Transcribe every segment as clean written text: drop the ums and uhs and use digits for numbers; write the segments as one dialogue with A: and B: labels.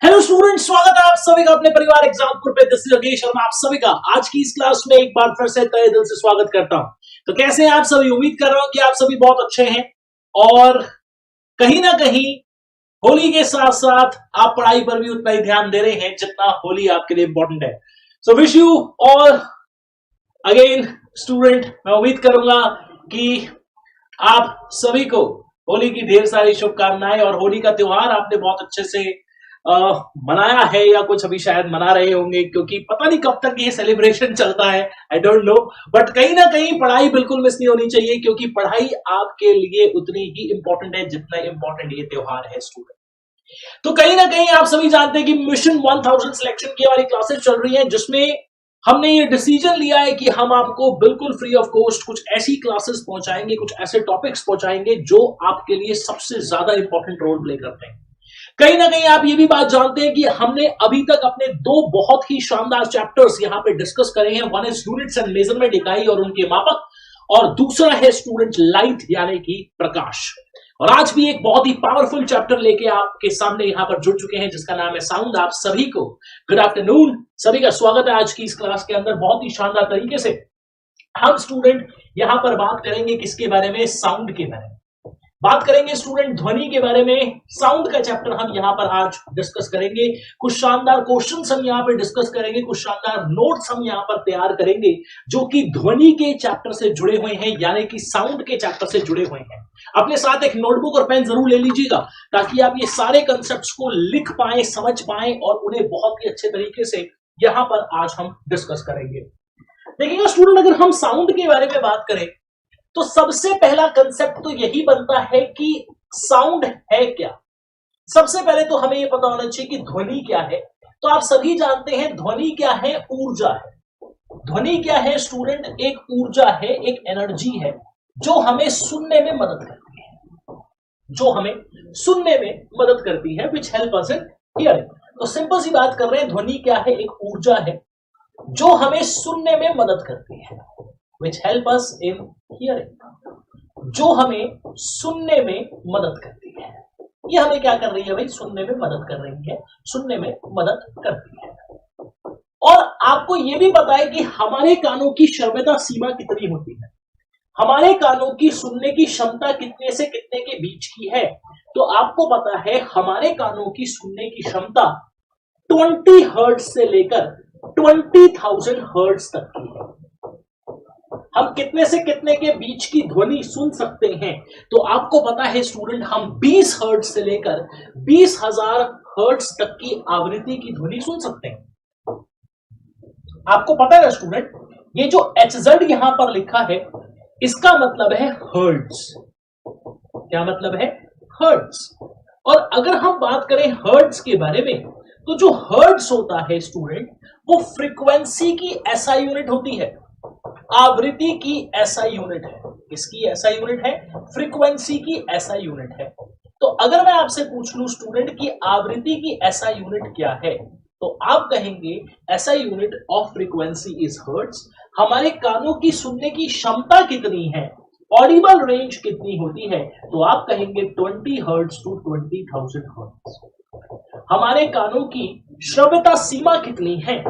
A: Hello student, स्वागत है आप सभी का अपने परिवार एग्जामपुर पे। दिस इज योगेश और मैं आप सभी का आज की इस क्लास में एक बार फिर से तहे दिल से स्वागत करता हूं। तो कैसे हैं आप सभी? उम्मीद कर रहा हूं कि आप सभी बहुत अच्छे हैं और कहीं ना कहीं होली के साथ साथ आप पढ़ाई पर भी उतना ही ध्यान दे रहे हैं जितना होली आपके लिए इंपॉर्टेंट है। So wish you all again student, मैं उम्मीद करूंगा कि आप सभी को होली की ढेर सारी शुभकामनाएं और होली का त्योहार आपने बहुत अच्छे से मनाया है या कुछ अभी शायद मना रहे होंगे, क्योंकि पता नहीं कब तक ये सेलिब्रेशन चलता है, आई डोंट नो। बट कहीं ना कहीं पढ़ाई बिल्कुल मिस नहीं होनी चाहिए, क्योंकि पढ़ाई आपके लिए उतनी ही इंपॉर्टेंट है जितना इंपॉर्टेंट ये त्योहार है स्टूडेंट। तो कहीं ना कहीं आप सभी जानते हैं कि मिशन 1000 सिलेक्शन की हमारी क्लासेस चल रही है, जिसमें हमने ये डिसीजन लिया है कि हम आपको बिल्कुल फ्री ऑफ कॉस्ट कुछ ऐसी क्लासेस पहुंचाएंगे, कुछ ऐसे टॉपिक्स पहुंचाएंगे जो आपके लिए सबसे ज्यादा इंपॉर्टेंट रोल प्ले करते हैं। कहीं ना कहीं आप ये भी बात जानते हैं कि हमने अभी तक अपने दो बहुत ही शानदार चैप्टर्स यहां पे डिस्कस करे हैं। One is units and measurement, इकाई और उनके मापक, और दूसरा है स्टूडेंट लाइट यानी कि प्रकाश। और आज भी एक बहुत ही पावरफुल चैप्टर लेके आपके सामने यहां पर जुड़ चुके हैं जिसका नाम है साउंड। आप सभी को गुड आफ्टरनून, सभी का स्वागत है आज की इस क्लास के अंदर। बहुत ही शानदार तरीके से हम स्टूडेंट यहां पर बात करेंगे किसके बारे में? साउंड के बारे में बात करेंगे स्टूडेंट, ध्वनि के बारे में। साउंड का चैप्टर हम यहां पर आज डिस्कस करेंगे। कुछ शानदार क्वेश्चंस हम यहां पर डिस्कस करेंगे, कुछ शानदार नोट्स हम यहां पर तैयार करेंगे जो कि ध्वनि के चैप्टर से जुड़े हुए हैं, यानी कि साउंड के चैप्टर से जुड़े हुए हैं। अपने साथ एक नोटबुक और पेन जरूर ले लीजिएगा ताकि आप ये सारे कंसेप्ट को लिख पाए, समझ पाए और उन्हें बहुत ही अच्छे तरीके से यहां पर आज हम डिस्कस करेंगे। देखिएगा स्टूडेंट, अगर हम साउंड के बारे में बात करें तो सबसे पहला कंसेप्ट तो यही बनता है कि साउंड है क्या। सबसे पहले तो हमें यह पता होना चाहिए कि ध्वनि क्या है। तो आप सभी जानते हैं ध्वनि क्या है? ऊर्जा है। ध्वनि क्या है स्टूडेंट? एक ऊर्जा है, एक एनर्जी है जो हमें सुनने में मदद करती है, जो हमें सुनने में मदद करती है, which help us in hearing. तो सिंपल सी बात कर रहे हैं, ध्वनि क्या है? एक ऊर्जा है जो हमें सुनने में मदद करती है, which help us in hearing, जो हमें सुनने में मदद करती है। ये हमें क्या कर रही है भाई? सुनने में मदद कर रही है, सुनने में मदद करती है। और आपको ये भी पता है कि हमारे कानों की श्रव्यता सीमा कितनी होती है, हमारे कानों की सुनने की क्षमता कितने से कितने के बीच की है। तो आपको पता है हमारे कानों की सुनने की क्षमता 20 हर्ट्ज से लेकर 20,000 हर्ट्ज तक की है। हम कितने से कितने के बीच की ध्वनि सुन सकते हैं? तो आपको पता है स्टूडेंट, हम 20 हर्ट्ज से लेकर 20,000 हर्ट्ज तक की आवृत्ति की ध्वनि सुन सकते हैं। आपको पता है ना स्टूडेंट, ये जो HZ यहां पर लिखा है इसका मतलब है हर्ट्ज। क्या मतलब है? हर्ट्ज। और अगर हम बात करें हर्ट्ज के बारे में, तो जो हर्ट्ज होता है स्टूडेंट, वो फ्रीक्वेंसी की SI यूनिट होती है, आवृत्ति की SI यूनिट है। किसकी SI यूनिट है? फ्रीक्वेंसी की SI यूनिट है। तो अगर मैं आपसे पूछ लूं स्टूडेंट की आवृत्ति की SI यूनिट क्या है, तो आप कहेंगे SI unit of frequency is hertz. हमारे कानों की सुनने की क्षमता कितनी है, ऑडिबल रेंज कितनी होती है, तो आप कहेंगे 20 हर्ट्ज टू 20,000 हर्ट्ज। हमारे कानों की श्रव्यता सीमा कितनी है,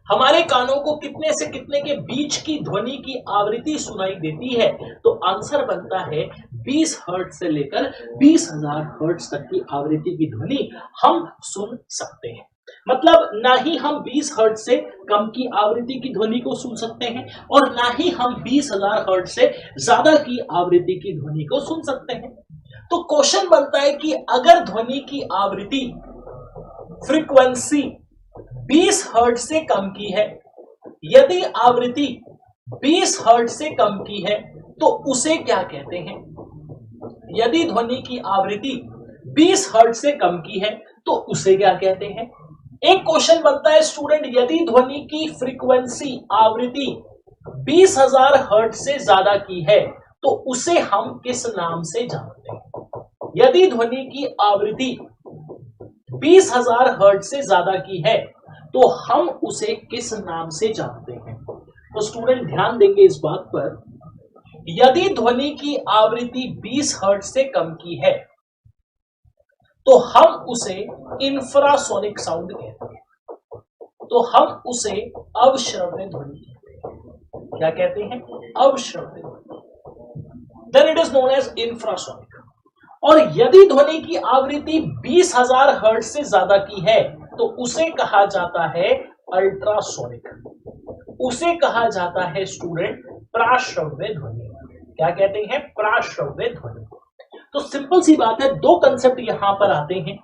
A: हमारे कानों को कितने से कितने के बीच की ध्वनि की आवृत्ति सुनाई देती है, तो आंसर बनता है 20 हर्ट्ज से लेकर 20,000 हर्ट्ज तक की आवृत्ति की ध्वनि हम सुन सकते हैं। मतलब ना ही हम 20 हर्ट्ज से कम की आवृत्ति की ध्वनि को सुन सकते हैं और ना ही हम 20,000 हर्ट्ज से ज्यादा की आवृत्ति की ध्वनि को सुन सकते हैं। तो क्वेश्चन बनता है कि अगर ध्वनि की आवृत्ति फ्रीक्वेंसी 20 हर्ट्ज से कम की है, यदि आवृत्ति 20 हर्ट्ज से कम की है तो उसे क्या कहते हैं? यदि ध्वनि की आवृत्ति 20 हर्ट्ज से कम की है तो उसे क्या कहते हैं? एक क्वेश्चन बनता है स्टूडेंट, यदि ध्वनि की फ्रीक्वेंसी आवृत्ति 20,000 हर्ट्ज से ज्यादा की है तो उसे हम किस नाम से जानते हैं? यदि ध्वनि की आवृत्ति 20,000 हर्ट्ज से ज्यादा की है तो हम उसे किस नाम से जानते हैं? तो स्टूडेंट ध्यान देंगे इस बात पर, यदि ध्वनि की आवृत्ति 20 हर्ट्ज से कम की है तो हम उसे इंफ्रासोनिक साउंड कहते हैं, तो हम उसे अवश्रव्य ध्वनि कहते हैं। क्या कहते हैं? अवश्रव्य ध्वनि। Then it is known as infrasonic. और यदि ध्वनि की आवृत्ति 20,000 हर्ट्ज से ज्यादा की है तो उसे कहा जाता है अल्ट्रासोनिक, उसे कहा जाता है स्टूडेंट प्राश्रव्य ध्वनि। क्या कहते हैं? प्राश्रव्य ध्वनि। तो सिंपल सी बात है, दो कंसेप्ट यहां पर आते हैं।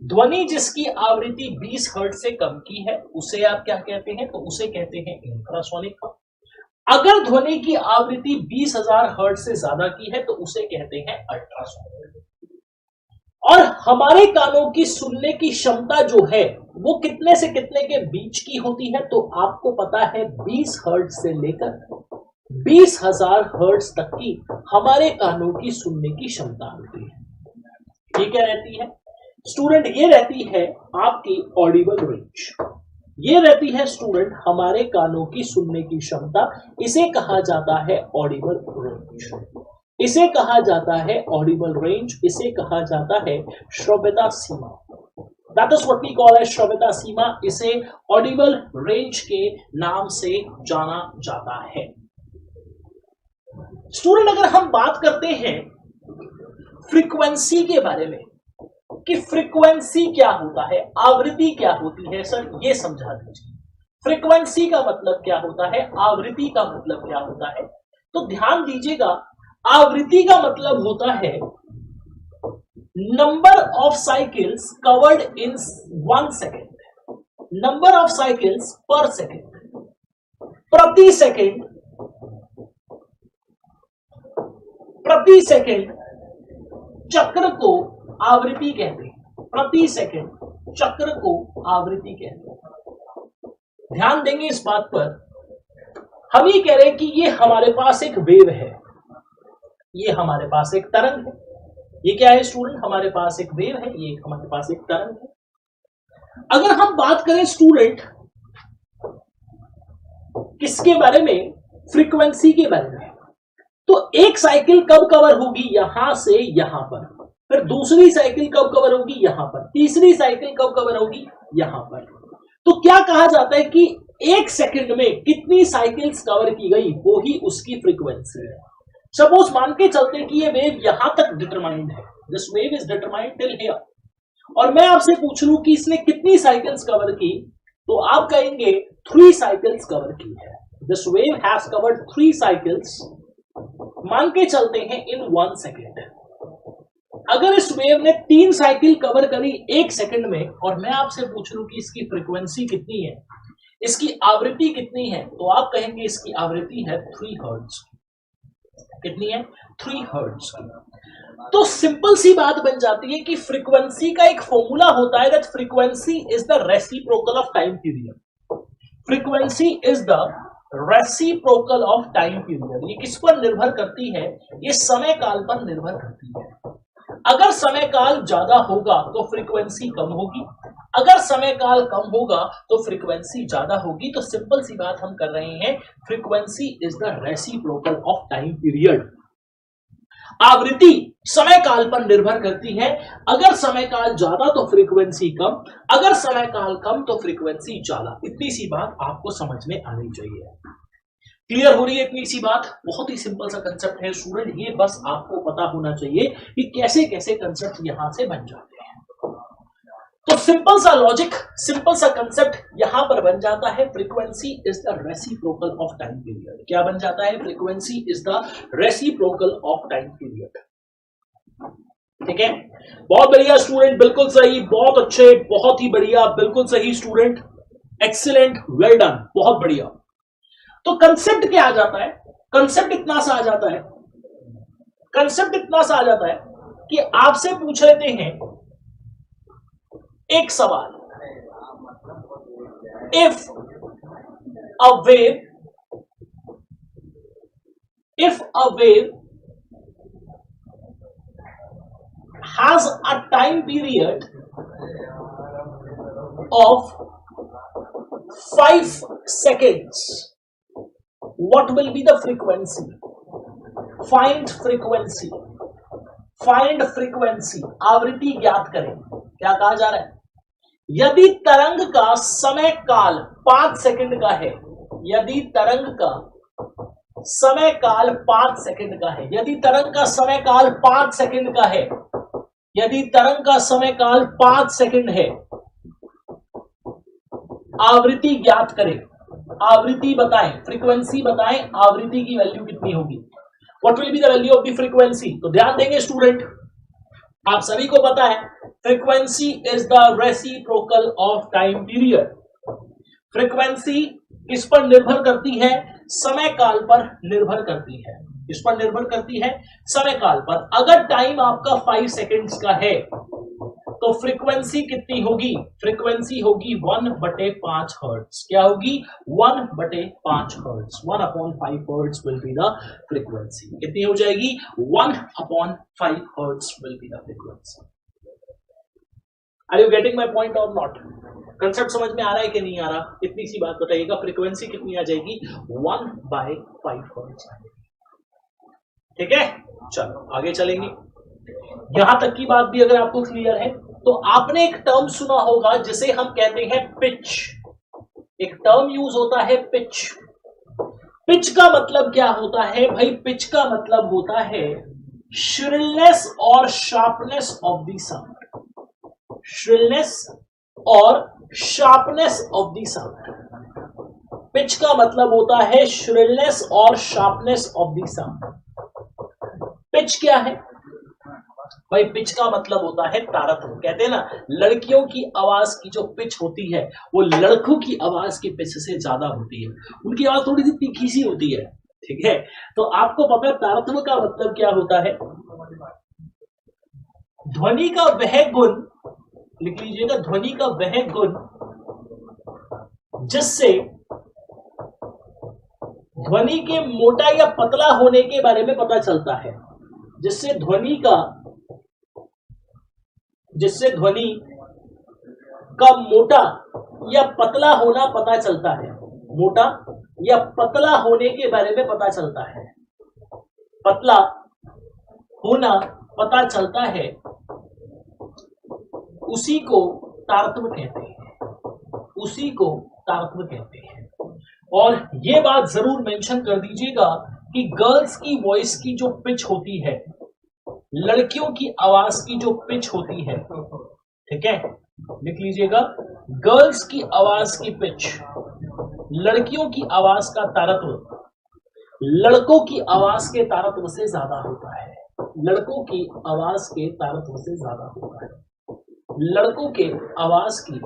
A: ध्वनि जिसकी आवृत्ति 20 हर्ट्ज से कम की है उसे आप क्या कहते हैं? तो उसे कहते हैं इंफ्रासोनिक। अगर ध्वनि की आवृत्ति 20,000 हर्ट्ज से ज्यादा की है तो उसे कहते हैं अल्ट्रासोनिक। और हमारे कानों की सुनने की क्षमता जो है वो कितने से कितने के बीच की होती है? तो आपको पता है 20 हर्ट्ज से लेकर 20,000 हर्ट्ज तक की हमारे कानों की सुनने की क्षमता होती है। ये क्या रहती है स्टूडेंट? ये रहती है आपकी ऑडिबल रेंज। ये रहती है स्टूडेंट हमारे कानों की सुनने की क्षमता। इसे कहा जाता है ऑडिबल रेंज, इसे कहा जाता है ऑडिबल रेंज, इसे कहा जाता है श्रव्यता सीमा। That is what we call as श्रव्यता सीमा। इसे ऑडिबल रेंज के नाम से जाना जाता है। स्टूडेंट अगर हम बात करते हैं फ्रीक्वेंसी के बारे में कि फ्रीक्वेंसी क्या होता है, आवृत्ति क्या होती है, सर ये समझा दीजिए। फ्रीक्वेंसी का मतलब क्या होता है, आवृत्ति का मतलब क्या होता है? तो ध्यान दीजिएगा, आवृत्ति का मतलब होता है number of cycles covered in 1 second, number of cycles पर सेकेंड, प्रति सेकेंड, प्रति सेकेंड चक्र को आवृत्ति कहते हैं। प्रति सेकेंड चक्र को आवृत्ति कहते हैं। ध्यान देंगे इस बात पर। हम ये कह रहे हैं कि ये हमारे पास एक वेव है, ये हमारे पास एक तरंग है। ये क्या है स्टूडेंट? हमारे पास एक वेव है, ये हमारे पास एक तरंग है। अगर हम बात करें स्टूडेंट किसके बारे में? फ्रीक्वेंसी के बारे में। तो एक साइकिल कब कवर होगी? यहां से यहां पर, फिर दूसरी साइकिल कब कवर होगी? यहां पर, तीसरी साइकिल कब कवर होगी? यहां पर। तो क्या कहा जाता है कि एक सेकंड में कितनी साइकिल्स कवर की गई वो ही उसकी फ्रीक्वेंसी है। सपोज मान के चलते कि ये वेव यहां तक डिटरमाइंड है, this wave is determined till here, और मैं आपसे पूछ लूं कि इसने कितनी साइकिल्स कवर की, तो आप कहेंगे 3 साइकिल्स कवर की है। This wave has covered 3 cycles, मान के चलते हैं इन 1 सेकेंड। अगर इस वेव ने 3 साइकिल कवर करी 1 सेकंड में, और मैं आपसे पूछ लूं कि इसकी फ्रीक्वेंसी कितनी है, इसकी आवृत्ति कितनी है, तो आप कहेंगे इसकी आवृत्ति है 3 हर्ट्ज। कितनी है? 3 हर्ट्ज की। तो सिंपल सी बात बन जाती है कि फ्रीक्वेंसी का एक फॉर्मूला होता है that frequency is the reciprocal of time period. Frequency is the reciprocal of time period. ये किस पर निर्भर करती है? ये समय काल पर निर्भर करती है। अगर समय काल ज्यादा होगा तो फ्रीक्वेंसी कम होगी, अगर समय काल कम होगा तो फ्रीक्वेंसी ज्यादा होगी। तो सिंपल सी बात हम कर रहे हैं, frequency is the reciprocal of time period. आवृत्ति समय काल पर निर्भर करती है। अगर समय काल ज्यादा तो फ्रीक्वेंसी कम, अगर समय काल कम तो फ्रीक्वेंसी ज्यादा। इतनी सी बात आपको समझ में आनी चाहिए। क्लियर हो रही है इतनी सी बात? बहुत ही सिंपल सा कंसेप्ट है स्टूडेंट, ये बस आपको पता होना चाहिए कि कैसे कैसे कंसेप्ट यहां से बन जाते हैं। तो सिंपल सा लॉजिक, सिंपल सा कंसेप्ट यहां पर बन जाता है, frequency is the reciprocal of time period. क्या बन जाता है? Frequency is the reciprocal of time period. ठीक है, बहुत बढ़िया स्टूडेंट, बिल्कुल सही, बहुत अच्छे, बहुत ही बढ़िया, बिल्कुल सही स्टूडेंट, एक्सीलेंट, वेल डन, बहुत बढ़िया। तो कंसेप्ट क्या आ जाता है? कंसेप्ट इतना सा आ जाता है, कंसेप्ट इतना सा आ जाता है कि आपसे पूछ लेते हैं एक सवाल, if a wave has a time period of 5 seconds, what will be the frequency? Find frequency. Find frequency, आवृत्ति ज्ञात करें। क्या कहा जा रहा है? यदि तरंग का समय काल 5 सेकंड का है, यदि तरंग का समय काल 5 सेकंड का है, यदि तरंग का समय काल 5 सेकंड का है, यदि तरंग का समय काल 5 सेकंड है, आवृत्ति ज्ञात करें, आवृत्ति बताएं, फ्रीक्वेंसी बताएं, आवृत्ति की वैल्यू कितनी होगी? What will be the value of the frequency? तो ध्यान देंगे स्टूडेंट, आप सभी को पता है frequency is the reciprocal of time period. Frequency किस पर निर्भर करती है? समय काल पर निर्भर करती है। किस पर निर्भर करती है? समय काल पर। अगर टाइम आपका 5 सेकेंड्स का है तो फ्रीक्वेंसी कितनी होगी? फ्रीक्वेंसी होगी 1/5 हर्ट्ज। क्या होगी? 1/5 hertz. 1/5 hertz will be the frequency. कितनी हो जाएगी? 1/5 hertz will be the frequency. Are you getting my point or not? Concept समझ में आ रहा है कि नहीं आ रहा? इतनी सी बात बताइएगा, फ्रीक्वेंसी कितनी आ जाएगी? 1/5 हर्ट्ज। ठीक है, चलो आगे चलेंगे। यहां तक की बात भी अगर आपको क्लियर है तो आपने एक टर्म सुना होगा जिसे हम कहते हैं पिच। एक टर्म यूज होता है पिच। पिच का मतलब क्या होता है भाई? पिच का मतलब होता है श्रिलनेस और sharpness of the sound. Shrillness और sharpness of the sound. Pitch का मतलब होता है श्रिलनेस और sharpness of the sound. Pitch क्या है भाई? पिच का मतलब होता है तारतम्य। कहते हैं ना, लड़कियों की आवाज की जो पिच होती है वो लड़कों की आवाज की पिच से ज्यादा होती है। उनकी आवाज थोड़ी सी तीखी सी होती है। ठीक है, तो आपको पता है तारतम्य का मतलब क्या होता है? ध्वनि का वह गुण, लिख लीजिएगा, ध्वनि का वह गुण जिससे ध्वनि के मोटा या पतला होने के बारे में पता चलता है। जिससे ध्वनि का मोटा या पतला होना पता चलता है। मोटा या पतला होने के बारे में पता चलता है। पतला होना पता चलता है, उसी को तारतम्य कहते हैं। उसी को तारतम्य कहते हैं। और ये बात जरूर मेंशन कर दीजिएगा कि गर्ल्स की वॉइस की जो पिच होती है, लड़कियों की आवाज की जो पिच होती है, ठीक है, लिख लीजिएगा, गर्ल्स की आवाज की पिच लड़कियों की आवाज का तारतम्य लड़कों की आवाज के तारतम्य से ज्यादा होता है। लड़कों की आवाज के तारतम्य से ज्यादा होता है। लड़कों के आवाज की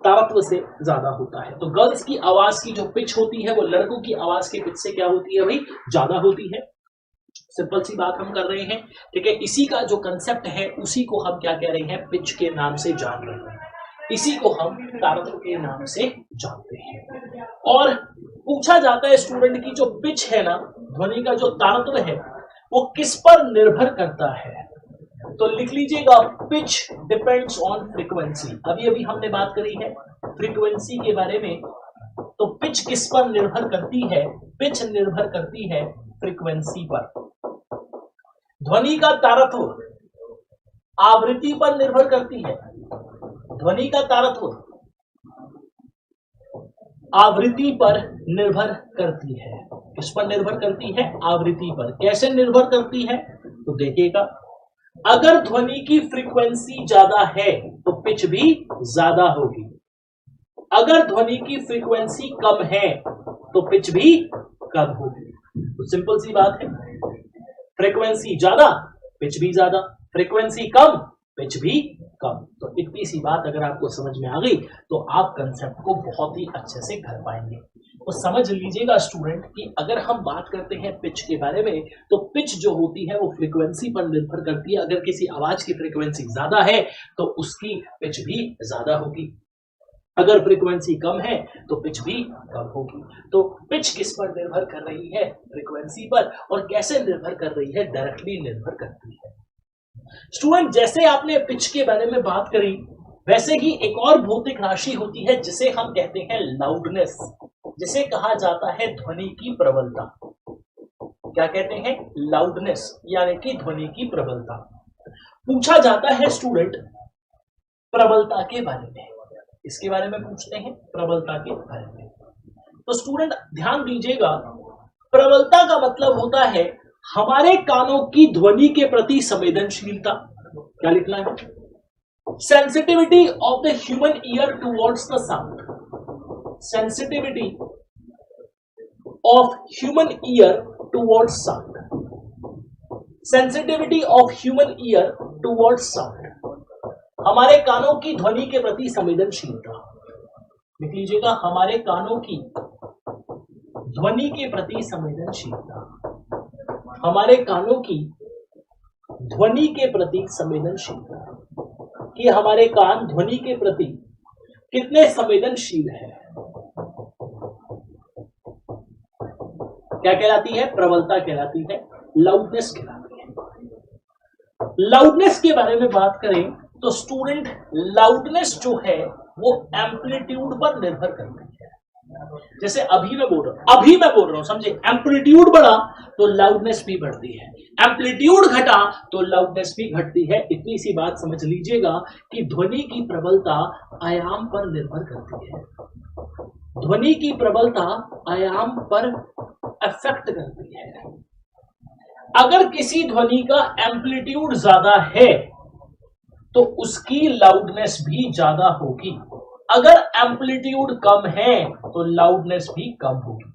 A: तारतम्य से ज्यादा होता है। तो गर्ल्स की आवाज की जो पिच होती है वो लड़कों की आवाज की पिच से क्या होती है भाई? ज्यादा होती है। सिंपल सी बात हम कर रहे हैं। ठीक है, इसी का जो कंसेप्ट है उसी को हम क्या कह रहे हैं? पिच के नाम से जान रहे हैं। इसी को हम तारतम्य के नाम से जानते हैं। और पूछा जाता है स्टूडेंट की जो पिच है ना, ध्वनि का जो तारतम्य है वो किस पर निर्भर करता है? तो लिख लीजिएगा, पिच डिपेंड्स ऑन फ्रीक्वेंसी। अभी अभी हमने बात करी है फ्रीक्वेंसी के बारे में। तो पिच किस पर निर्भर करती है? पिच निर्भर करती है फ्रीक्वेंसी पर। ध्वनि का तारतम्य आवृत्ति पर निर्भर करती है। ध्वनि का तारतम्य आवृत्ति पर निर्भर करती है। किस पर निर्भर करती है? आवृत्ति पर। कैसे निर्भर करती है? तो देखिएगा, अगर ध्वनि की फ्रीक्वेंसी ज्यादा है तो पिच भी ज्यादा होगी। अगर ध्वनि की फ्रीक्वेंसी कम है तो पिच भी कम होगी। तो सिंपल सी बात है, फ्रीक्वेंसी ज्यादा पिच भी ज्यादा, फ्रीक्वेंसी कम पिच भी कम। तो इतनी सी बात अगर आपको समझ में आ गई तो आप कंसेप्ट को बहुत ही अच्छे से कर पाएंगे। तो समझ लीजिएगा स्टूडेंट कि अगर हम बात करते हैं पिच के बारे में तो पिच जो होती है वो फ्रीक्वेंसी पर निर्भर करती है। अगर किसी आवाज की फ्रीक्वेंसी ज्यादा है तो उसकी पिच भी ज्यादा होगी। अगर फ्रीक्वेंसी कम है तो पिच भी कम होगी। तो पिच किस पर निर्भर कर रही है? फ्रीक्वेंसी पर। और कैसे निर्भर कर रही है? डायरेक्टली निर्भर करती है। स्टूडेंट, जैसे आपने पिच के बारे में बात करी वैसे ही एक और भौतिक राशि होती है जिसे हम कहते हैं लाउडनेस, जिसे कहा जाता है ध्वनि की प्रबलता। क्या कहते हैं? लाउडनेस, यानी कि ध्वनि की प्रबलता। पूछा जाता है स्टूडेंट प्रबलता के बारे में, इसके बारे में पूछते हैं, प्रबलता के बारे में। तो स्टूडेंट ध्यान दीजिएगा, प्रबलता का मतलब होता है हमारे कानों की ध्वनि के प्रति संवेदनशीलता। क्या लिखना है? Sensitivity of the human ear towards the sound. Sensitivity of human ear towards sound. Sensitivity of human ear towards sound, हमारे कानों की ध्वनि के प्रति संवेदनशीलता। लिख लीजिएगा, हमारे कानों की ध्वनि के प्रति संवेदनशीलता। हमारे कानों की ध्वनि के प्रति संवेदनशीलता, कि हमारे कान ध्वनि के प्रति कितने संवेदनशील है। क्या कहलाती है? प्रबलता कहलाती है, लाउडनेस कहलाती है। लाउडनेस के बारे में बात करें तो स्टूडेंट लाउडनेस जो है वो एम्पलीट्यूड पर निर्भर करती है। जैसे अभी मैं बोल रहा हूं, समझे? एम्पलीट्यूड बढ़ा तो लाउडनेस भी बढ़ती है, एम्पलीट्यूड घटा तो लाउडनेस भी घटती है। इतनी सी बात समझ लीजिएगा कि ध्वनि की प्रबलता आयाम पर निर्भर करती है। ध्वनि की प्रबलता आयाम पर अफेक्ट करती है। अगर किसी ध्वनि का एम्पलीट्यूड ज्यादा है तो उसकी लाउडनेस भी ज्यादा होगी, अगर एम्पलीट्यूड कम है तो लाउडनेस भी कम होगी।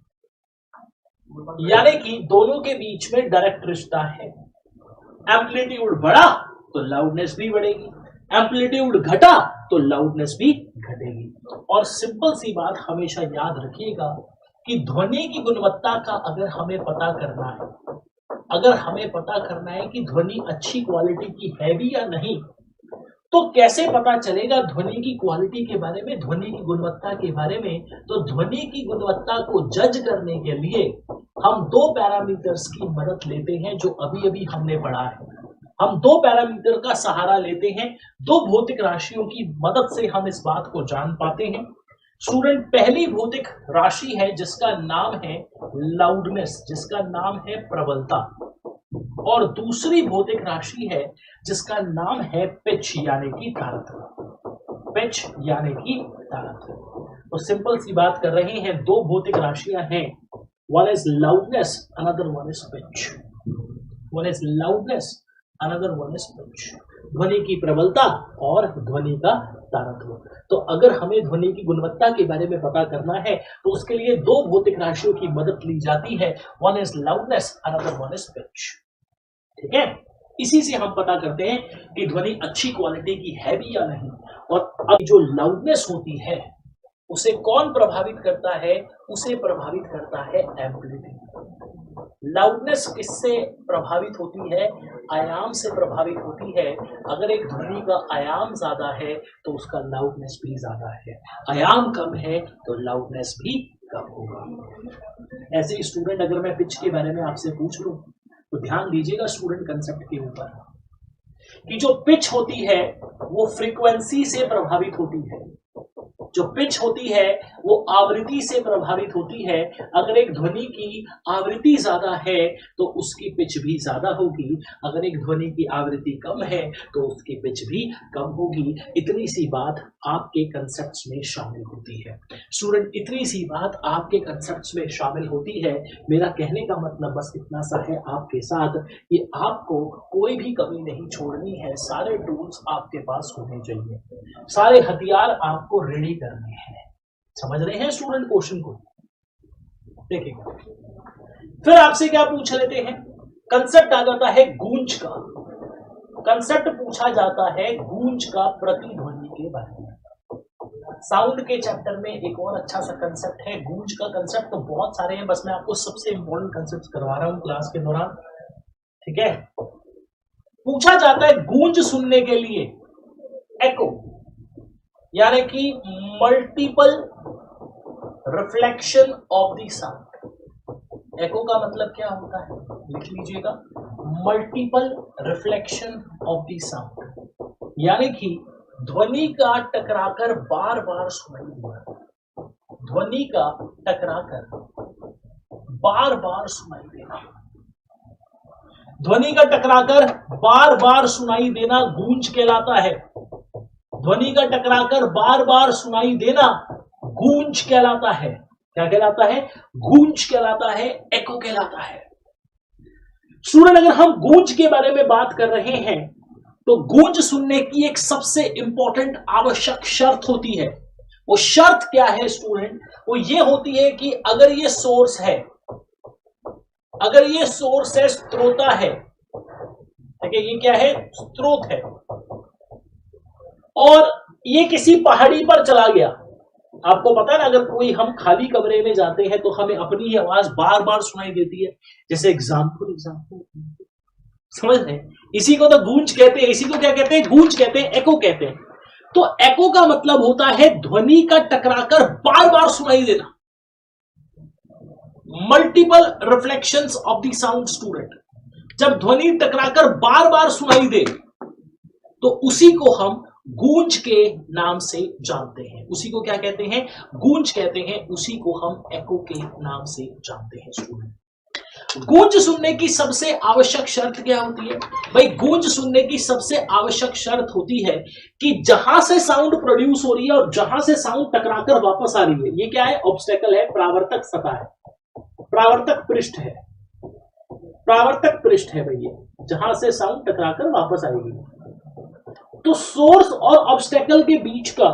A: यानी कि दोनों के बीच में डायरेक्ट रिश्ता है। एम्पलीट्यूड बढ़ा तो लाउडनेस भी बढ़ेगी, एम्पलीट्यूड घटा तो लाउडनेस भी घटेगी। और सिंपल सी बात हमेशा याद रखिएगा कि ध्वनि की गुणवत्ता का अगर हमें पता करना है, अगर हमें पता करना है कि ध्वनि अच्छी क्वालिटी की है भी या नहीं, तो कैसे पता चलेगा ध्वनि की क्वालिटी के बारे में, ध्वनि की गुणवत्ता के बारे में? तो ध्वनि की गुणवत्ता को जज करने के लिए हम दो पैरामीटर्स की मदद लेते हैं, जो अभी अभी हमने पढ़ा है। हम दो पैरामीटर का सहारा लेते हैं, दो भौतिक राशियों की मदद से हम इस बात को जान पाते हैं। स्टूडेंट, पहली भौतिक राशि है जिसका नाम है लाउडनेस, जिसका नाम है प्रबलता, और दूसरी भौतिक राशि है जिसका नाम है पिच, यानी कि तारतम्य। पिच यानी कि तारतम्य। तो सिंपल सी बात कर रहे हैं, दो भौतिक राशियां हैं, one is loudness, another one is pitch. One is loudness, another one is pitch. ध्वनि की प्रबलता और ध्वनि का तारतम्य। तो अगर हमें ध्वनि की गुणवत्ता के बारे में पता करना है तो उसके लिए दो भौतिक राशियों की मदद ली जाती है, one is loudness, another one is pitch. ठीक है, इसी से हम पता करते हैं कि ध्वनि अच्छी क्वालिटी की है भी या नहीं। और अब जो लाउडनेस होती है उसे कौन प्रभावित करता है? उसे प्रभावित करता है एम्पलीट्यूड। लाउडनेस किससे प्रभावित होती है? आयाम से प्रभावित होती है। अगर एक ध्वनि का आयाम ज्यादा है तो उसका लाउडनेस भी ज्यादा है, आयाम कम है तो लाउडनेस भी कम होगा। ऐसे स्टूडेंट, अगर मैं पिच के बारे में आपसे पूछ लूं तो ध्यान दीजिएगा स्टूडेंट कंसेप्ट के ऊपर, कि जो पिच होती है वो फ्रीक्वेंसी से प्रभावित होती है। जो पिच होती है वो आवृत्ति से प्रभावित होती है। अगर एक ध्वनि की आवृत्ति ज्यादा है तो उसकी पिच भी ज्यादा होगी, अगर एक ध्वनि की आवृत्ति कम है तो उसकी पिच भी कम होगी। इतनी सी बात आपके कंसेप्ट्स में शामिल होती है। स्टूडेंट, इतनी सी बात आपके कंसेप्ट्स में शामिल होती है। मेरा कहने का मतलब बस इतना सा है आपके साथ कि आपको कोई भी कमी नहीं छोड़नी है, सारे टूल्स आपके पास होने चाहिए, सारे हथियार आपको रेडी करने हैं। समझ रहे हैं स्टूडेंट क्वेश्चन को? देखिएगा, फिर आपसे क्या पूछ लेते हैं, कंसेप्ट आ जाता है गूंज का। कंसेप्ट पूछा जाता है गूंज का, प्रतिध्वनि के बारे में। साउंड के चैप्टर में एक और अच्छा सा कंसेप्ट है गूंज का। कंसेप्ट तो बहुत सारे हैं, बस मैं आपको सबसे इंपॉर्टेंट कंसेप्ट करवा रहा हूं क्लास के दौरान। ठीक है, पूछा जाता है गूंज सुनने के लिए एको, यानी कि multiple reflection of the sound. Echo का मतलब क्या होता है? लिख लीजिएगा, multiple reflection of the sound, यानी कि ध्वनि का टकराकर बार बार सुनाई देना। ध्वनि का टकराकर बार बार सुनाई देना। ध्वनि का टकराकर बार बार सुनाई देना गूंज कहलाता है। ध्वनि का टकराकर बार बार सुनाई देना गूंज कहलाता है। क्या कहलाता है? गूंज कहलाता है, एको कहलाता है। स्टूडेंट, अगर हम गूंज के बारे में बात कर रहे हैं तो गूंज सुनने की एक सबसे इंपॉर्टेंट आवश्यक शर्त होती है। वो शर्त क्या है स्टूडेंट? वो ये होती है कि अगर ये सोर्स है, अगर ये सोर्स है, स्रोता है, ठीक है, ये क्या है? स्रोत है, और ये किसी पहाड़ी पर चला गया। आपको पता है ना, अगर कोई हम खाली कमरे में जाते हैं तो हमें अपनी ही आवाज बार बार सुनाई देती है। जैसे एग्जाम्पल समझ रहे हैं? इसी को तो गूंज कहते हैं। इसी को क्या कहते हैं? गूंज कहते हैं, एको कहते हैं। तो एको का मतलब होता है ध्वनि का टकराकर बार बार सुनाई देना, multiple reflections of the sound. Student, जब ध्वनि टकराकर बार बार सुनाई दे तो उसी को हम गूंज के नाम से जानते हैं। उसी को क्या कहते हैं? गूंज कहते हैं। उसी को हम एको के नाम से जानते हैं। स्टूडेंट, गूंज सुनने की सबसे आवश्यक शर्त क्या होती है? भाई, गूंज सुनने की सबसे आवश्यक शर्त होती है कि जहां से साउंड प्रोड्यूस हो रही है और जहां से साउंड टकराकर वापस आ रही है, ये क्या है? ऑब्स्टेकल है, प्रावर्तक सतह है, प्रावर्तक पृष्ठ है, प्रावर्तक पृष्ठ है भैया, जहां से साउंड टकराकर वापस आएगी। तो सोर्स और ऑब्स्टेकल के बीच का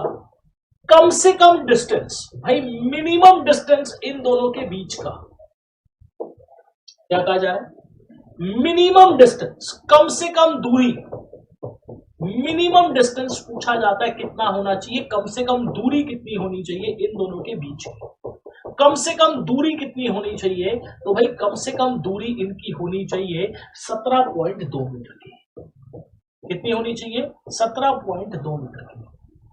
A: कम से कम डिस्टेंस, भाई मिनिमम डिस्टेंस इन दोनों के बीच का क्या कहा जा रहा है? मिनिमम डिस्टेंस, कम से कम दूरी। मिनिमम डिस्टेंस पूछा जाता है कितना होना चाहिए, कम से कम दूरी कितनी होनी चाहिए इन दोनों के बीच में। कम से कम दूरी कितनी होनी चाहिए? तो भाई कम से कम दूरी इनकी होनी चाहिए 17.2 मीटर की। कितनी होनी चाहिए? 17.2 मीटर की।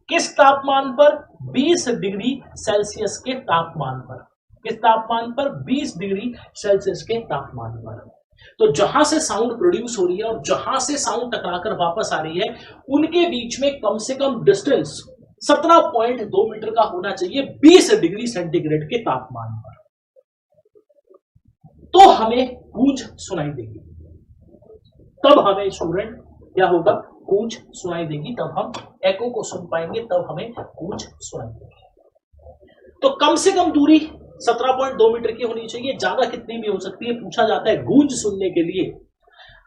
A: किस तापमान पर? 20 डिग्री सेल्सियस के तापमान पर। किस तापमान पर? 20 डिग्री सेल्सियस के तापमान पर। तो जहां से साउंड प्रोड्यूस हो रही है और जहां से साउंड टकराकर वापस आ रही है, उनके बीच में कम से कम डिस्टेंस 17.2 मीटर का होना चाहिए 20 डिग्री सेंटीग्रेड के तापमान पर। तो हमें गूंज सुनाई देगी। तब हमें स्टूडेंट क्या होगा? गूंज सुनाई देगी। तब हम एको को सुन पाएंगे, तब हमें गूंज सुनाई देगी। तो कम से कम दूरी 17.2 मीटर की होनी चाहिए, ज्यादा कितनी भी हो सकती है। पूछा जाता है गूंज सुनने के लिए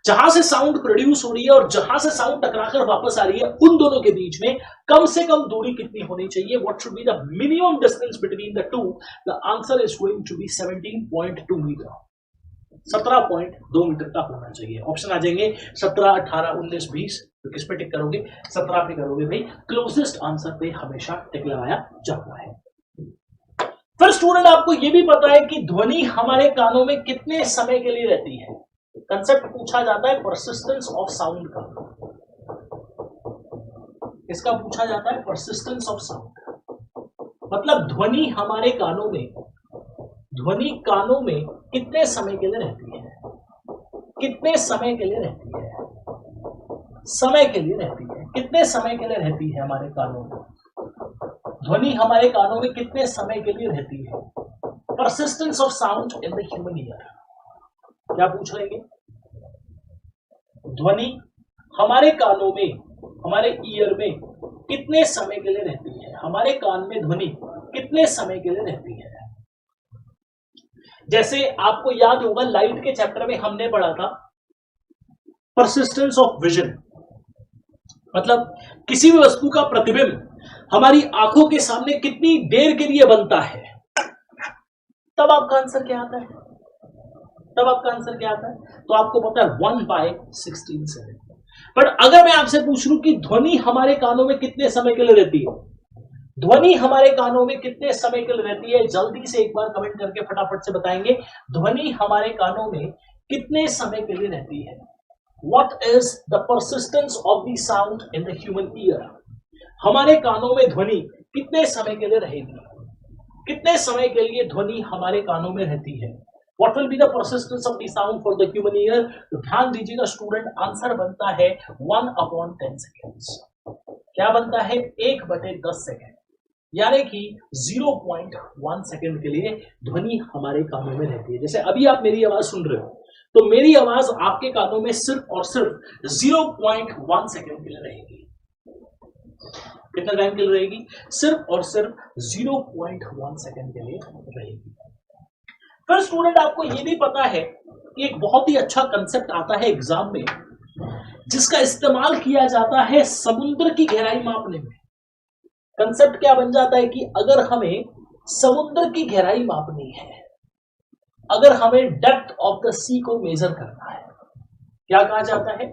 A: जहां से साउंड प्रोड्यूस हो रही है और जहां से साउंड टकराकर वापस आ रही है, उन दोनों के बीच में कम से कम दूरी कितनी होनी चाहिए? What should be the minimum distance between the two? The answer is going to be 17.2 metre. 17.2 metre का होना चाहिए। ऑप्शन आ जाएंगे 17, 18, 19, 20। तो किस पे टिक करोगे? 17 पे करोगे भाई। क्लोजेस्ट आंसर पे हमेशा टिक लगाया जाता है। फिर स्टूडेंट, आपको यह भी पता है कि ध्वनि हमारे कानों में कितने समय के लिए रहती है। कंसेप्ट पूछा जाता है परसिस्टेंस ऑफ साउंड का। इसका पूछा जाता है परसिस्टेंस ऑफ साउंड, मतलब ध्वनि हमारे कानों में, ध्वनि कानों में कितने समय के लिए रहती है? कितने समय के लिए रहती है? समय के लिए रहती है। कितने समय के लिए रहती है हमारे कानों में? ध्वनि हमारे कानों में कितने समय के लिए रहती है? Persistence of sound in the human ear. क्या पूछ रहे हैं? ध्वनि हमारे कानों में, हमारे ईयर में कितने समय के लिए रहती है? हमारे कान में ध्वनि कितने समय के लिए रहती है? जैसे आपको याद होगा, लाइट के चैप्टर में हमने पढ़ा था परसिस्टेंस ऑफ विजन, मतलब किसी भी वस्तु का प्रतिबिंब हमारी आंखों के सामने कितनी देर के लिए बनता है। तब आपका आंसर क्या आता है? तब आपका आंसर क्या आता है? तो आपको पता है 1/16 पर अगर मैं आपसे पूछ लूं कि ध्वनि हमारे कानों में कितने समय के लिए रहती है, ध्वनि हमारे कानों में कितने समय के लिए रहती है, जल्दी से एक बार कमेंट करके फटाफट से बताएंगे। ध्वनि हमारे कानों में कितने समय के लिए रहती है? What is the persistence of the sound in the human ear? हमारे कानों में ध्वनि कितने समय के लिए रहेगी? कितने समय के लिए ध्वनि हमारे कानों में रहती है? What will be the persistence of the sound for the human ear? तो ध्यान दीजिएगा स्टूडेंट, आंसर बनता है 1/10 seconds। क्या बनता है? 1/10 सेकेंड, यानी कि 0.1 सेकेंड के लिए ध्वनि हमारे कानों में रहती है। जैसे अभी आप मेरी आवाज सुन रहे हो, तो मेरी आवाज आपके कानों में सिर्फ और सिर्फ 0.1 सेकेंड के लिए रहेगी। कितना टाइम के लिए रहेगी? सिर्फ और सिर्फ 0.1 सेकेंड के लिए रहेगी। फिर स्टूडेंट आपको यह भी पता है कि एक बहुत ही अच्छा कंसेप्ट आता है एग्जाम में, जिसका इस्तेमाल किया जाता है समुद्र की गहराई मापने में। कंसेप्ट क्या बन जाता है कि अगर हमें समुद्र की गहराई मापनी है, अगर हमें डेप्थ ऑफ द सी को मेजर करना है, क्या कहा जाता है?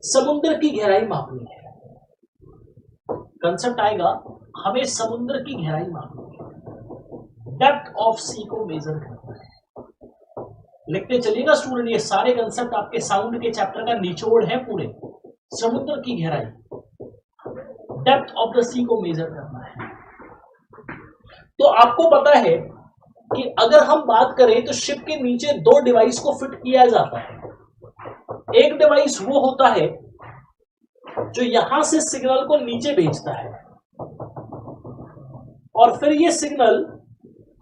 A: समुद्र की गहराई मापनी है। कंसेप्ट आएगा, हमें समुद्र की गहराई मापनी है, डेप्थ ऑफ सी को मेजर करना है। लिखते चलिएगा स्टूडेंट, ये सारे कंसेप्ट आपके साउंड के चैप्टर का निचोड़ है पूरे। समुद्र की गहराई, डेप्थ ऑफ द सी को मेजर करना है। तो आपको पता है कि अगर हम बात करें तो शिप के नीचे दो डिवाइस को फिट किया जाता है। एक डिवाइस वो होता है जो यहां से सिग्नल को नीचे भेजता है और फिर ये सिग्नल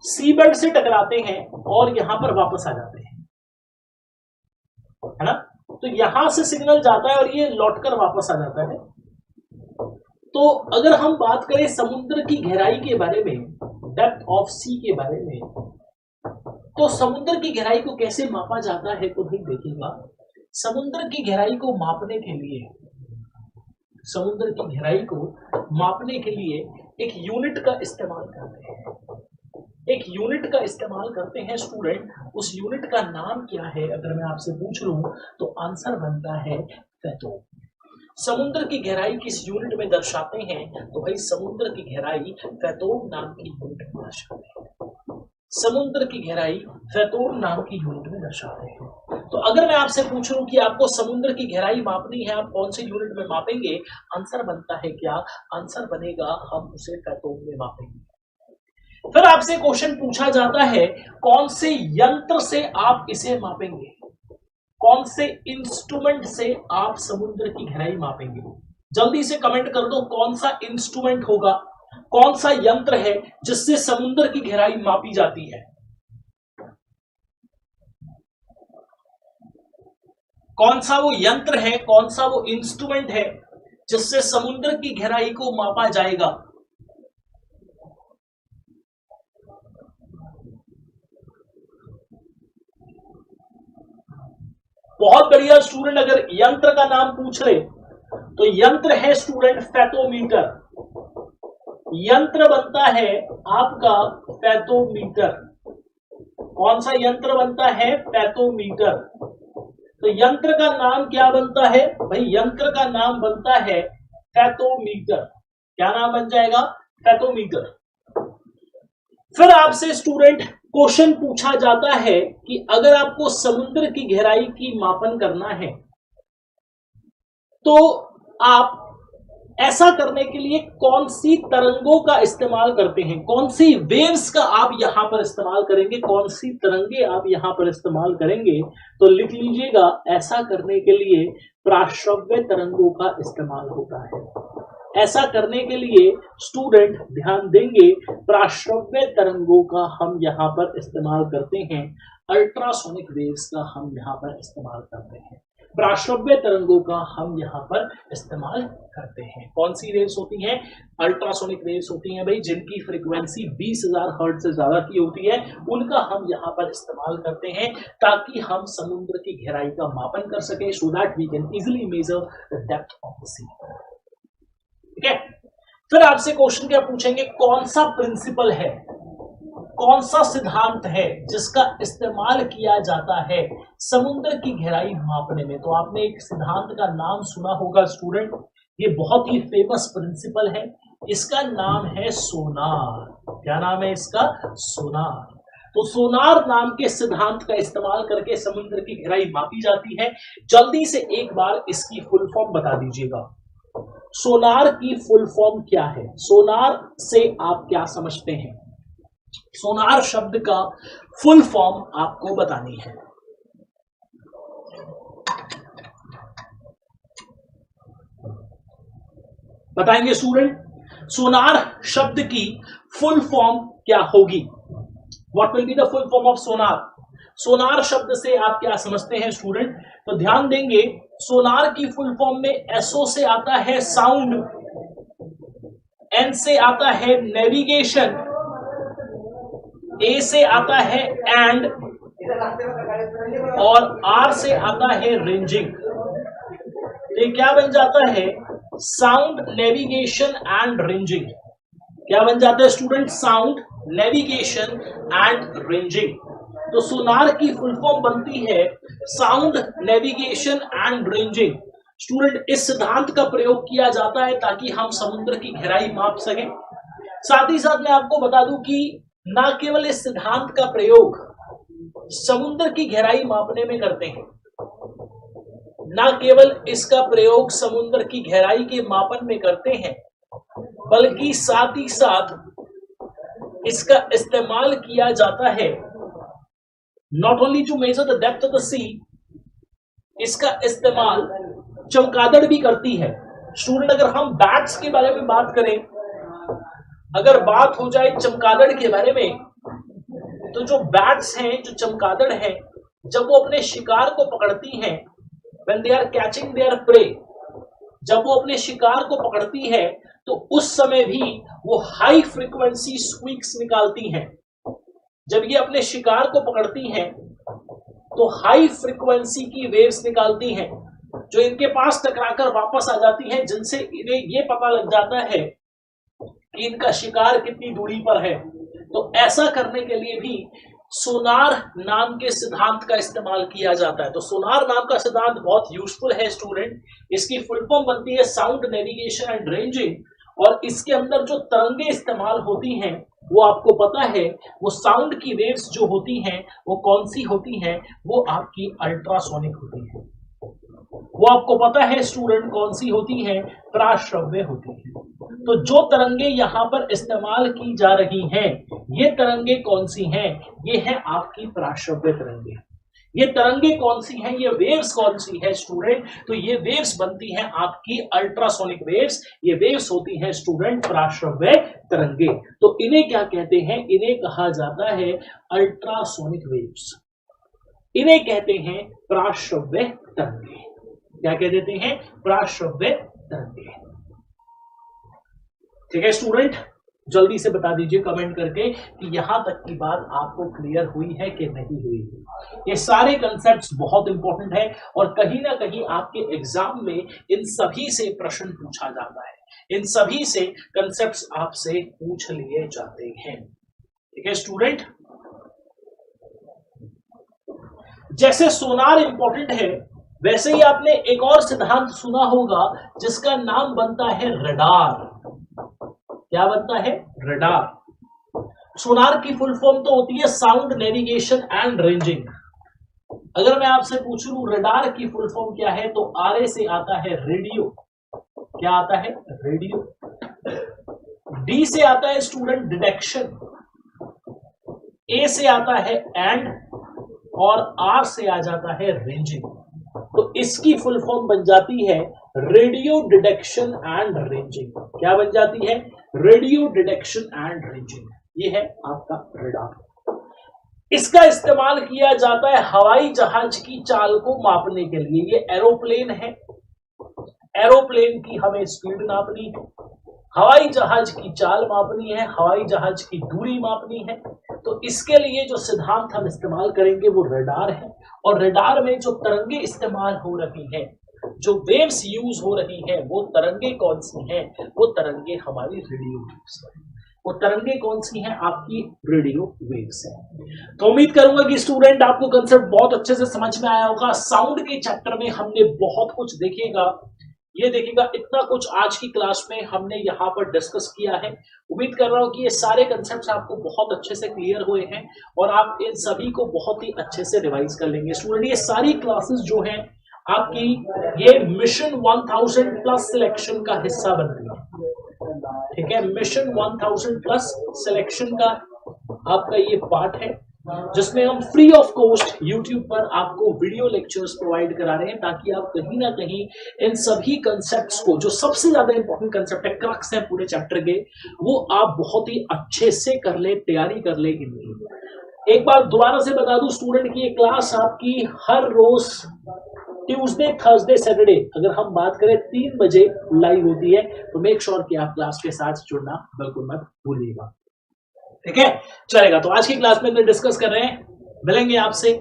A: सी बेड से टकराते हैं और यहां पर वापस आ जाते हैं, है ना? तो यहां से सिग्नल जाता है और ये लौटकर वापस आ जाता है। तो अगर हम बात करें समुद्र की गहराई के बारे में, डेप्थ ऑफ सी के बारे में, तो समुद्र की गहराई को कैसे मापा जाता है? तो भाई देखिएगा, समुद्र की गहराई को मापने के लिए, समुद्र की गहराई को मापने के लिए एक यूनिट का इस्तेमाल करते हैं। एक यूनिट का इस्तेमाल करते हैं स्टूडेंट। उस यूनिट का नाम क्या है अगर मैं आपसे पूछ लूं तो आंसर बनता है फैथोम। समुद्र की गहराई किस यूनिट में दर्शाते हैं? तो भाई समुद्र की गहराई फैथोम नाम की यूनिट में दर्शाते हैं। समुद्र की गहराई फैथोम नाम की यूनिट में दर्शाते हैं। तो अगर मैं आपसे पूछ लूं कि आपको समुद्र की गहराई मापनी है, आप कौन से यूनिट में मापेंगे? आंसर बनता है क्या? आंसर बनेगा हम उसे फैथोम में मापेंगे। फिर आपसे क्वेश्चन पूछा जाता है, कौन से यंत्र से आप इसे मापेंगे? कौन से इंस्ट्रूमेंट से आप समुद्र की गहराई मापेंगे? जल्दी से कमेंट कर दो, कौन सा इंस्ट्रूमेंट होगा, कौन सा यंत्र है जिससे समुद्र की गहराई मापी जाती है? कौन सा वो यंत्र है, कौन सा वो इंस्ट्रूमेंट है जिससे समुद्र की गहराई को मापा जाएगा? बहुत बढ़िया स्टूडेंट, अगर यंत्र का नाम पूछ रहे तो यंत्र है स्टूडेंट फैथोमीटर। यंत्र बनता है आपका फैथोमीटर। कौन सा यंत्र बनता है? फैथोमीटर। तो यंत्र का नाम क्या बनता है भाई? यंत्र का नाम बनता है फैथोमीटर। क्या नाम बन जाएगा? फैथोमीटर। फिर आपसे स्टूडेंट क्वेश्चन पूछा जाता है कि अगर आपको समुद्र की गहराई की मापन करना है तो आप ऐसा करने के लिए कौन सी तरंगों का इस्तेमाल करते हैं? कौन सी वेव्स का आप यहां पर इस्तेमाल करेंगे? कौन सी तरंगे आप यहां पर इस्तेमाल करेंगे? तो लिख लीजिएगा, ऐसा करने के लिए प्राश्रव्य तरंगों का इस्तेमाल होता है। ऐसा करने के लिए स्टूडेंट ध्यान देंगे, प्राश्रव्य तरंगों का हम यहां पर इस्तेमाल करते हैं। अल्ट्रासोनिक वेव्स का हम यहां पर इस्तेमाल करते हैं। प्राश्रव्य तरंगों का हम यहां पर इस्तेमाल करते हैं। कौन सी वेव्स होती हैं? अल्ट्रासोनिक वेव्स होती हैं भाई, जिनकी फ्रीक्वेंसी 20,000 हर्ट्ज से ज्यादा की होती है, उनका हम यहां पर इस्तेमाल करते हैं ताकि हम समुद्र की गहराई का मापन कर सके, so that we can easily measure the depth of the sea. ठीक है। फिर आपसे क्वेश्चन क्या पूछेंगे, कौन सा प्रिंसिपल है, कौन सा सिद्धांत है जिसका इस्तेमाल किया जाता है समुद्र की गहराई मापने में? तो आपने एक सिद्धांत का नाम सुना होगा स्टूडेंट, ये बहुत ही फेमस प्रिंसिपल है, इसका नाम है सोनार। क्या नाम है इसका? सोनार। तो सोनार नाम के सिद्धांत का इस्तेमाल करके समुद्र की गहराई मापी जाती है। जल्दी से एक बार इसकी फुल फॉर्म बता दीजिएगा। सोनार की फुल फॉर्म क्या है? सोनार से आप क्या समझते हैं? सोनार शब्द का फुल फॉर्म आपको बतानी है। बताएंगे स्टूडेंट, सोनार शब्द की फुल फॉर्म क्या होगी? What will be the full form of sonar? Sonar शब्द से आप क्या समझते हैं स्टूडेंट? तो ध्यान देंगे, सोनार की फुल फॉर्म में एसओ से आता है साउंड, एन से आता है नेविगेशन, ए से आता है एंड, और आर से आता है रेंजिंग। ये क्या बन जाता है? Sound, navigation and ranging. क्या बन जाता है student? Sound, navigation and ranging. तो सोनार की फुल फॉर्म बनती है sound, navigation and ranging. Student, इस सिद्धांत का प्रयोग किया जाता है ताकि हम समुद्र की गहराई माप सकें। साथ ही साथ मैं आपको बता दूं कि न केवल इस सिद्धांत का प्रयोग समुद्र की गहराई मापने में करते हैं, न केवल इसका प्रयोग समुद्र की गहराई के मापन में करते हैं, बल्कि साथ ही साथ इसका इस्तेमाल किया जाता है not only to measure the depth of the sea, इसका इस्तेमाल चमगादड़ भी करती है। स्टूडेंट, अगर हम बैट्स के बारे में बात करें, अगर बात हो जाए चमगादड़ के बारे में, तो जो बैट्स हैं, जो चमगादड़ हैं, जब वो अपने शिकार को पकड़ती हैं, when they are catching their prey, जब वो अपने शिकार को पकड़ती है तो उस समय भी वो हाई फ्रीक्वेंसी स्क्वीक्स निकालती हैं। जब ये अपने शिकार को पकड़ती हैं तो हाई फ्रीक्वेंसी की वेव्स निकालती हैं, जो इनके पास टकराकर वापस आ जाती हैं, जिनसे इन्हें ये पता लग जाता है कि इनका शिकार कितनी दूरी पर है। तो ऐसा करने के लिए भी सोनार नाम के सिद्धांत का इस्तेमाल किया जाता है। तो सोनार नाम का सिद्धांत बहुत यूजफुल है स्टूडेंट। इसकी फुल फॉर्म बनती है साउंड, नेविगेशन एंड रेंजिंग, और इसके अंदर जो तरंगे इस्तेमाल होती हैं वो आपको पता है, वो साउंड की वेव्स जो होती हैं वो कौन सी होती हैं? वो आपकी अल्ट्रासोनिक होती है। वो आपको पता है स्टूडेंट कौन सी होती है? प्राश्रव्य होती है। तो जो तरंगे यहाँ पर इस्तेमाल की जा रही हैं, ये तरंगे कौन सी हैं? ये है आपकी प्राश्रव्य तरंगे। ये तरंगे कौन सी हैं? ये वेव्स कौन सी है स्टूडेंट? तो ये वेव्स बनती हैं आपकी अल्ट्रासोनिक वेव्स। ये वेव्स होती हैं स्टूडेंट प्राश्रव्य तरंगे। तो इन्हें क्या कहते हैं? इन्हें कहा जाता है अल्ट्रासोनिक वेव्स। इन्हें कहते हैं प्राश्रव्य तरंगे। क्या कह देते हैं? प्राश्रव्य तरंगे। ठीक है स्टूडेंट, जल्दी से बता दीजिए कमेंट करके कि यहां तक की बात आपको क्लियर हुई है कि नहीं हुई है। ये सारे कंसेप्ट्स बहुत इंपॉर्टेंट है और कहीं ना कहीं आपके एग्जाम में इन सभी से प्रश्न पूछा जाता है, इन सभी से कंसेप्ट्स आपसे पूछ लिए जाते हैं। ठीक है स्टूडेंट, जैसे सोनार इंपॉर्टेंट है, वैसे ही आपने एक और सिद्धांत सुना होगा जिसका नाम बनता है रडार। क्या बनता है? रडार। सोनार की फुल फॉर्म तो होती है साउंड, नेविगेशन एंड रेंजिंग। अगर मैं आपसे पूछ लूं रडार की फुल फॉर्म क्या है, तो आर से आता है रेडियो। क्या आता है? रेडियो। डी से आता है स्टूडेंट डिटेक्शन, ए से आता है एंड, और आर से आ जाता है रेंजिंग। तो इसकी फुल फॉर्म बन जाती है रेडियो डिटेक्शन एंड रेंजिंग। क्या बन जाती है? Radio detection and ranging. ये है आपका रडार। इसका इस्तेमाल किया जाता है हवाई जहाज की चाल को मापने के लिए। ये एरोप्लेन है, एरोप्लेन की हमें स्पीड नापनी है, हवाई जहाज की चाल मापनी है, हवाई जहाज की दूरी मापनी है। तो इसके लिए जो सिद्धांत हम इस्तेमाल करेंगे वो रडार है। और रडार में जो तरंगे इस्तेमाल हो रही हैं, जो वेव्स यूज हो रही हैं, वो तरंगे कौन सी हैं? वो तरंगे हमारी रेडियो वेव्स हैं। वो तरंगे कौन सी हैं? आपकी रेडियो वेव्स हैं। तो उम्मीद करूंगा कि स्टूडेंट आपको कंसेप्ट बहुत अच्छे से समझ में आया होगा। साउंड के चैप्टर में हमने बहुत कुछ देखेगा, ये देखिएगा इतना कुछ आज की क्लास में हमने यहाँ पर डिस्कस किया है। उम्मीद कर रहा हूँ कि ये सारे कंसेप्ट्स आपको बहुत अच्छे से क्लियर हुए हैं और आप इन सभी को बहुत ही अच्छे से रिवाइज कर लेंगे। स्टूडेंट, ये सारी क्लासेस जो हैं आपकी ये मिशन 1000 प्लस सिलेक्शन का हिस्सा बनती है। ठीक है, मिशन 1000 प्लस सिलेक्शन का आपका ये पार्ट है, जिसमें हम फ्री ऑफ कॉस्ट YouTube पर आपको वीडियो लेक्चर्स प्रोवाइड करा रहे हैं, ताकि आप कहीं ना कहीं इन सभी कंसेप्ट्स को, जो सबसे ज्यादा इंपॉर्टेंट कंसेप्ट है, क्रक्स है पूरे चैप्टर के, वो आप बहुत ही अच्छे से कर ले, तैयारी कर ले इनकी। एक बार दोबारा से बता दूं स्टूडेंट की ये क्लास आपकी हर रोज ट्यूसडे थर्सडे सैटरडे अगर हम बात करें 3 बजे लाइव होती है, तो मेक श्योर कि आप क्लास के साथ जुड़ना बिल्कुल मत भूलिएगा। ठीक है, चलेगा। तो आज की क्लास में हम डिस्कस कर रहे हैं, मिलेंगे आपसे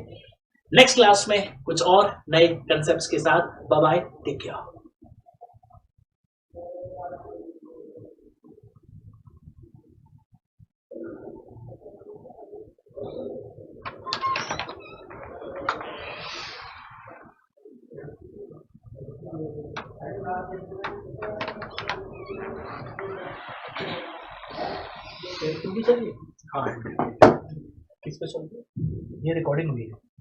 A: नेक्स्ट क्लास में कुछ और नए कंसेप्ट्स के साथ। Bye bye, take care. हाँ, किस पे चलती है? ये रिकॉर्डिंग हुई है।